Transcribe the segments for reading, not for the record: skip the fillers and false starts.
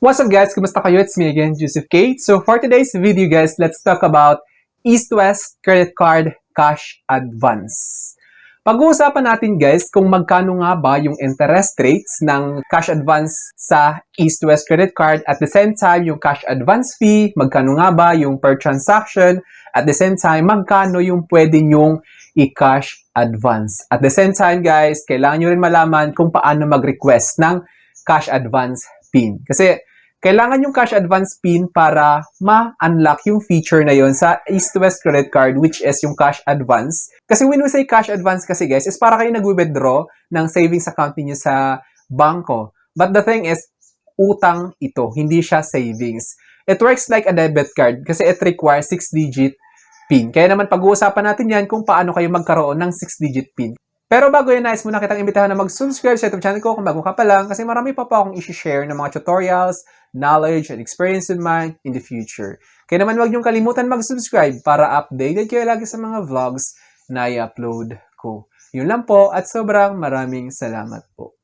What's up guys? Kumusta kayo? It's me again, Joseph Kate. So for today's video guys, let's talk about East-West Credit Card Cash Advance. Pag-uusapan natin guys kung magkano nga ba yung interest rates ng cash advance sa East-West Credit Card. At the same time, yung cash advance fee, magkano nga ba yung per transaction. At the same time, magkano yung pwede nyong i-cash advance. At the same time guys, kailangan nyo rin malaman kung paano mag-request ng cash advance PIN. Kasi kailangan yung cash advance PIN para ma-unlock yung feature na yon sa East-West Credit Card, which is yung cash advance. Kasi when we say cash advance kasi guys, is para kayo nag-withdraw ng savings account niyo sa bangko. But the thing is, utang ito, hindi siya savings. It works like a debit card kasi it requires 6-digit PIN. Kaya naman pag-uusapan natin yan kung paano kayo magkaroon ng 6-digit PIN. Pero bago yan, nais muna kitang imbitahan na mag-subscribe sa YouTube channel ko kung bago ka pa lang kasi marami pa po akong i-share ng mga tutorials, knowledge, and experience in mind in the future. Kaya naman huwag niyong kalimutan mag-subscribe para updated kayo lagi sa mga vlogs na i-upload ko. Yun lang po at sobrang maraming salamat po.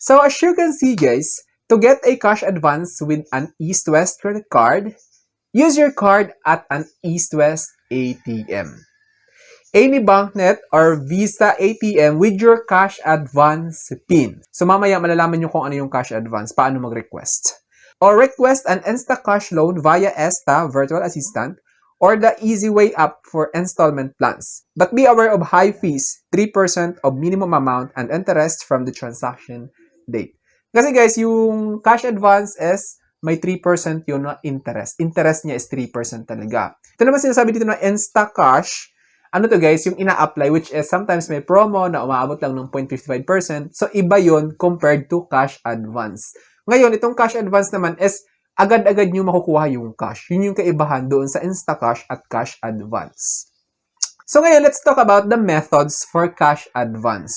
So as you can see guys, to get a cash advance with an East-West credit card, use your card at an East-West ATM. Any banknet or Visa ATM with your cash advance PIN. So mamaya malalaman nyo kung ano yung cash advance, paano mag-request. Or request an Instacash loan via Esta Virtual Assistant or the Easy Way app for installment plans. But be aware of high fees, 3% of minimum amount and interest from the transaction date. Kasi guys, yung cash advance is may 3% yun na interest. Interest niya is 3% talaga. Ito naman sinasabi dito na Instacash. Ano to guys, yung ina-apply which is sometimes may promo na umaabot lang ng 0.55%. So iba yon compared to cash advance. Ngayon, itong cash advance naman is agad-agad nyo makukuha yung cash. Yun yung kaibahan doon sa Instacash at cash advance. So ngayon, let's talk about the methods for cash advance.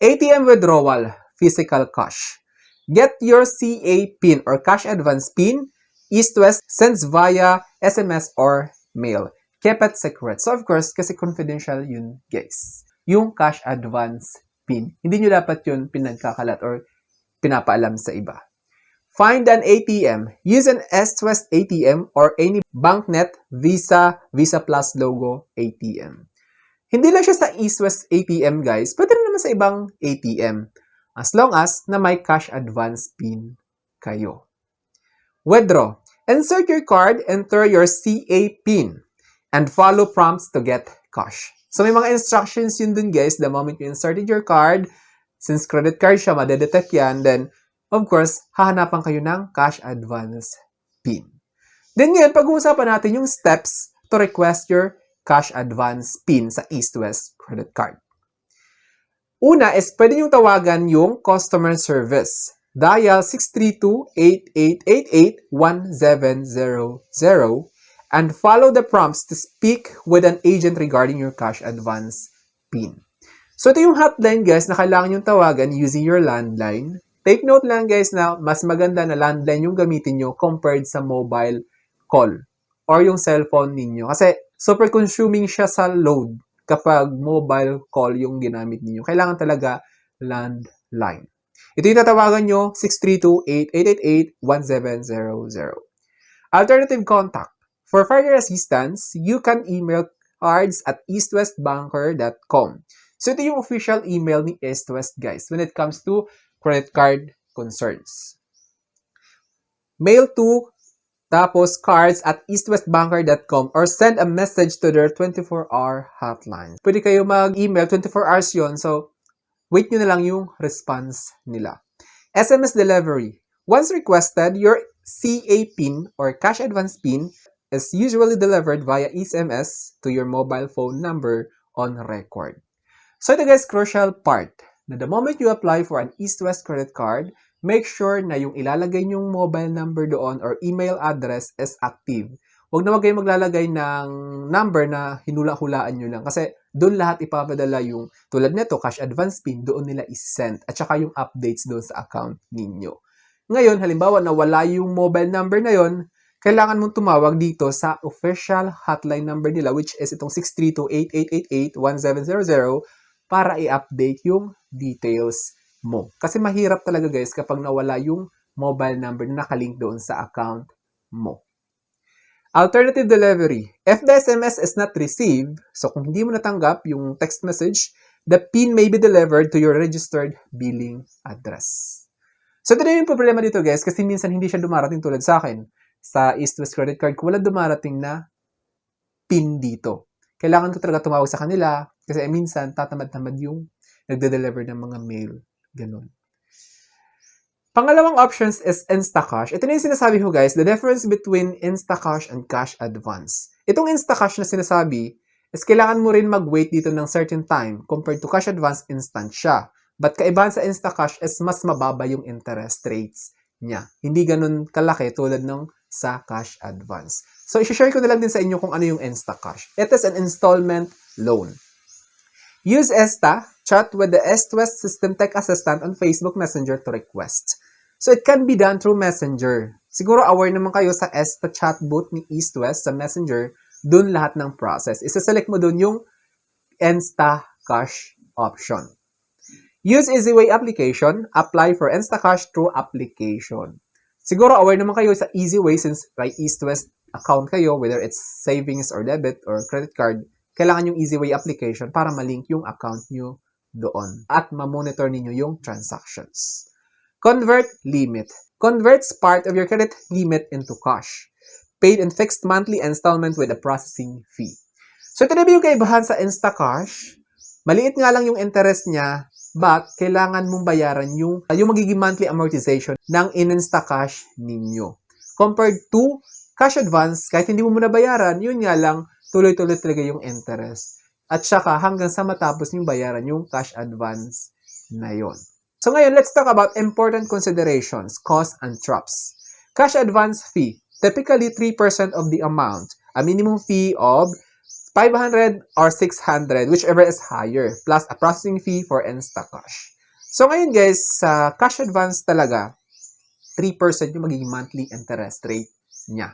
ATM withdrawal, physical cash. Get your CA PIN or cash advance PIN, East-West sends via SMS or mail. Keep it secret. So of course, kasi confidential yun guys. Yung cash advance PIN. Hindi nyo dapat yun pinagkakalat or pinapaalam sa iba. Find an ATM. Use an East-West ATM or any banknet, Visa, Visa Plus logo ATM. Hindi lang siya sa East-West ATM guys. Pwede rin naman sa ibang ATM. As long as na may cash advance PIN kayo. Withdraw. Insert your card, enter your CA PIN. And follow prompts to get cash. So may mga instructions yun dun guys. The moment you inserted your card, since credit card siya, madedetect yan, then of course, hahanapan kayo ng cash advance PIN. Then ngayon, pag-uusapan natin yung steps to request your cash advance PIN sa East-West credit card. Una is pwede nyo tawagan yung customer service. Dial 632-8888-1700 and follow the prompts to speak with an agent regarding your cash advance PIN. So ito yung hotline guys na kailangan yung tawagan using your landline. Take note lang guys na mas maganda na landline yung gamitin nyo compared sa mobile call or yung cellphone ninyo. Kasi super consuming siya sa load kapag mobile call yung ginamit ninyo. Kailangan talaga landline. Ito yung tatawagan nyo 632-8888-1700. Alternative contact. For further assistance, you can email cards at eastwestbanker.com. So ito yung official email ni East-West guys when it comes to credit card concerns. Mail to tapos cards at eastwestbanker.com or send a message to their 24-hour hotline. Pwede kayo mag-email, 24 hours yon. So wait nyo na lang yung response nila. SMS delivery. Once requested, your CA PIN or cash advance PIN is usually delivered via SMS to your mobile phone number on record. So ito guys, crucial part. Na the moment you apply for an East-West credit card, make sure na yung ilalagay nyong mobile number doon or email address is active. Huwag na kayo maglalagay ng number na hinula-hulaan nyo lang. Kasi doon lahat ipapadala yung tulad nito, cash advance PIN, doon nila is-send. At saka yung updates doon sa account ninyo. Ngayon, halimbawa na wala yung mobile number na yon, kailangan mong tumawag dito sa official hotline number nila which is itong 632-8888-1700 para i-update yung details mo. Kasi mahirap talaga guys kapag nawala yung mobile number na nakalink doon sa account mo. Alternative delivery. If the SMS is not received, so kung hindi mo natanggap yung text message, the PIN may be delivered to your registered billing address. So, ito na yung problema dito, guys, kasi minsan hindi siya dumarating tulad sa akin. Sa East West Credit Card ko, wala dumarating na PIN dito. Kailangan ko talaga tumawag sa kanila kasi minsan tatamad-tamad yung nagde-deliver ng mga mail. Ganun. Pangalawang options is Instacash. Ito na yung sinasabi ko, guys, the difference between Instacash and cash advance. Itong Instacash na sinasabi is kailangan mo rin mag-wait dito ng certain time compared to cash advance, instant siya. But kaibahan sa Instacash is mas mababa yung interest rates niya. Hindi ganun kalaki tulad ng sa cash advance. So, i-share ko na lang din sa inyo kung ano yung Instacash. It is an installment loan. Use Esta, chat with the East-West System Tech Assistant on Facebook Messenger to request. So, it can be done through Messenger. Siguro aware naman kayo sa Esta chatbot ni East-West sa Messenger, dun lahat ng process. Isa-select mo dun yung Instacash option. Use EasyWay application, apply for Instacash through application. Siguro aware naman kayo sa EasyWay since may East-West account kayo, whether it's savings or debit or credit card, kailangan yung EasyWay application para malink yung account nyo doon at ma-monitor ninyo yung transactions. Convert limit. Converts part of your credit limit into cash. Paid in fixed monthly installment with a processing fee. So ito na yung kaibahan sa Instacash. Maliit nga lang yung interest niya, but kailangan mong bayaran yung magiging monthly amortization ng in-Instacash ninyo. Compared to cash advance, kahit hindi mo muna bayaran, yun nga lang, tuloy-tuloy talaga yung interest. At saka hanggang sa matapos yung bayaran yung cash advance na yon. So ngayon, let's talk about important considerations, costs, and traps. Cash advance fee, typically 3% of the amount. A minimum fee of 500 or 600, whichever is higher, plus a processing fee for Instacash. So ngayon guys, sa cash advance talaga, 3% yung magiging monthly interest rate niya.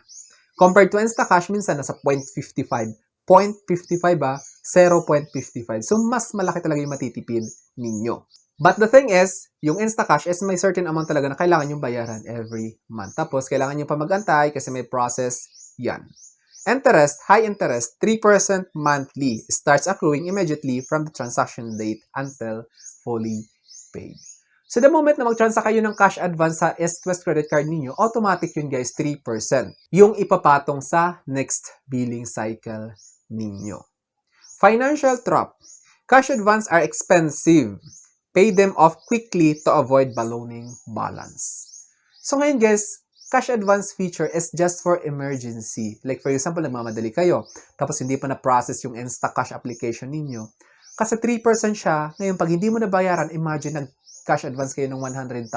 Compared to Instacash, minsan nasa 0.55. 0.55 ba? 0.55. So, mas malaki talaga yung matitipid ninyo. But the thing is, yung Instacash is may certain amount talaga na kailangan yung bayaran every month. Tapos, kailangan yung pa mag-antay kasi may process yan. Interest, high interest, 3% monthly starts accruing immediately from the transaction date until fully paid. So, the moment na mag-transact kayo ng cash advance sa East-West credit card ninyo, automatic yun guys, 3%. Yung ipapatong sa next billing cycle ninyo. Financial trap. Cash advance are expensive. Pay them off quickly to avoid ballooning balance. So ngayon guys, cash advance feature is just for emergency. Like for example, nagmamadali kayo, tapos hindi pa na-process yung Instacash application ninyo. Kasi 3% siya, ngayon pag hindi mo nabayaran, imagine nag-cash advance kayo ng 100,000.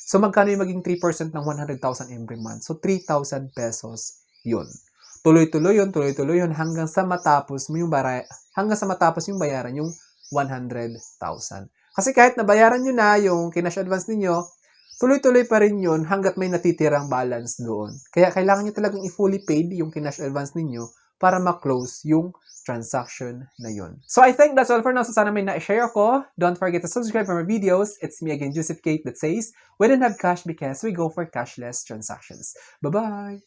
So magkano yung maging 3% ng 100,000 every month? So 3,000 pesos yun. Tuloy-tuloy yun hanggang sa matapos mo yung bayaran yung 100,000. Kasi kahit nabayaran nyo na yung kinash advance ninyo, tuloy-tuloy pa rin yun hanggat may natitirang balance doon. Kaya kailangan nyo talagang i-fully paid yung kinash advance ninyo para ma-close yung transaction na yun. So I think that's all for now. So sana may na-share ako. Don't forget to subscribe for more videos. It's me again, Joseph Kate, that says, we don't have cash because we go for cashless transactions. Bye-bye!